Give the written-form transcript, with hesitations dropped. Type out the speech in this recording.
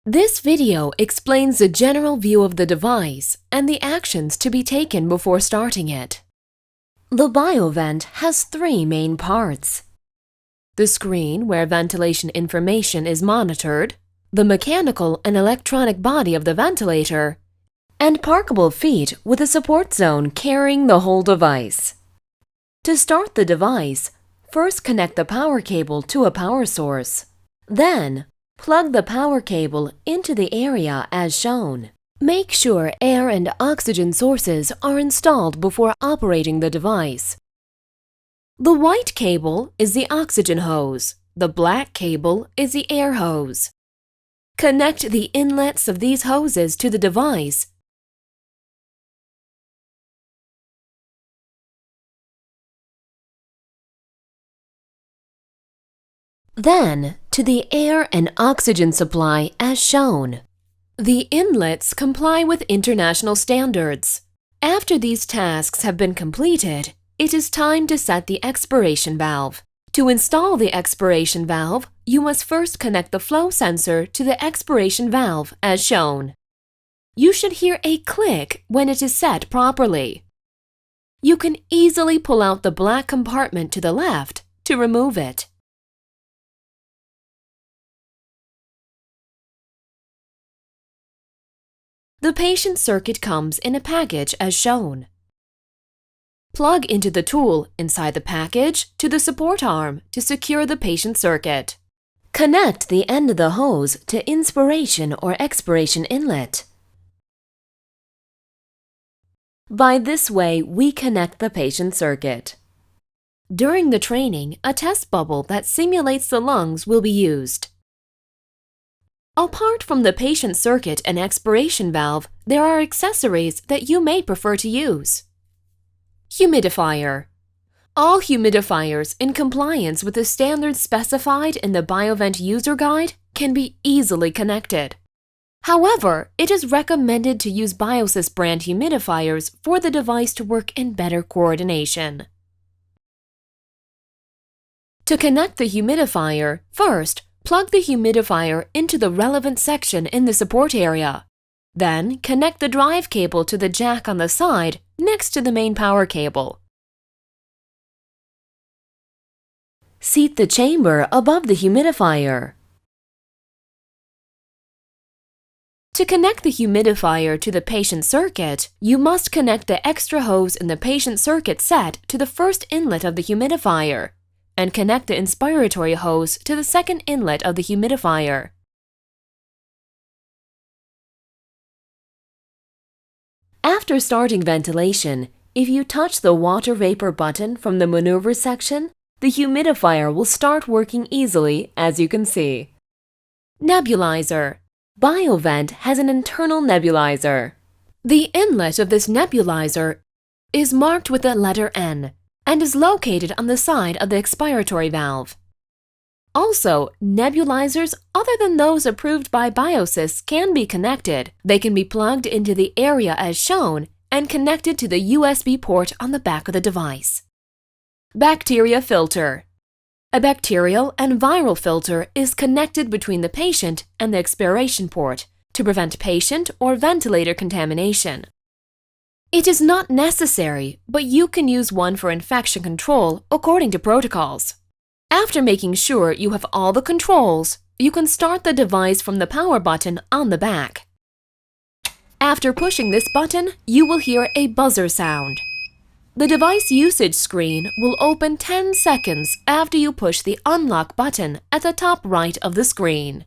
This video explains the general view of the device and the actions to be taken before starting it. The Biovent has three main parts: the screen where ventilation information is monitored, the mechanical and electronic body of the ventilator, and parkable feet with a support zone carrying the whole device. To start the device, first connect the power cable to a power source. Then, plug the power cable into the area as shown. Make sure air and oxygen sources are installed before operating the device. The white cable is the oxygen hose. The black cable is the air hose. Connect the inlets of these hoses to the device. Then, to the air and oxygen supply as shown. The inlets comply with international standards. After these tasks have been completed, it is time to set the expiration valve. To install the expiration valve, you must first connect the flow sensor to the expiration valve as shown. You should hear a click when it is set properly. You can easily pull out the black compartment to the left to remove it. The patient circuit comes in a package as shown. Plug into the tool inside the package to the support arm to secure the patient circuit. Connect the end of the hose to inspiration or expiration inlet. By this way, we connect the patient circuit. During the training, a test bubble that simulates the lungs will be used. Apart from the patient circuit and expiration valve, there are accessories that you may prefer to use. Humidifier. All humidifiers in compliance with the standards specified in the Biovent user guide can be easily connected. However, it is recommended to use Biosys brand humidifiers for the device to work in better coordination. To connect the humidifier, first, plug the humidifier into the relevant section in the support area. Then, connect the drive cable to the jack on the side next to the main power cable. Seat the chamber above the humidifier. To connect the humidifier to the patient circuit, you must connect the extra hose in the patient circuit set to the first inlet of the humidifier, and connect the inspiratory hose to the second inlet of the humidifier. After starting ventilation, if you touch the water vapor button from the maneuver section, the humidifier will start working easily, as you can see. Nebulizer. Biovent has an internal nebulizer. The inlet of this nebulizer is marked with the letter N and is located on the side of the expiratory valve. Also, nebulizers other than those approved by Biosys can be connected. They can be plugged into the area as shown and connected to the USB port on the back of the device. Bacteria filter. A bacterial and viral filter is connected between the patient and the expiration port to prevent patient or ventilator contamination. It is not necessary, but you can use one for infection control according to protocols. After making sure you have all the controls, you can start the device from the power button on the back. After pushing this button, you will hear a buzzer sound. The device usage screen will open 10 seconds after you push the unlock button at the top right of the screen.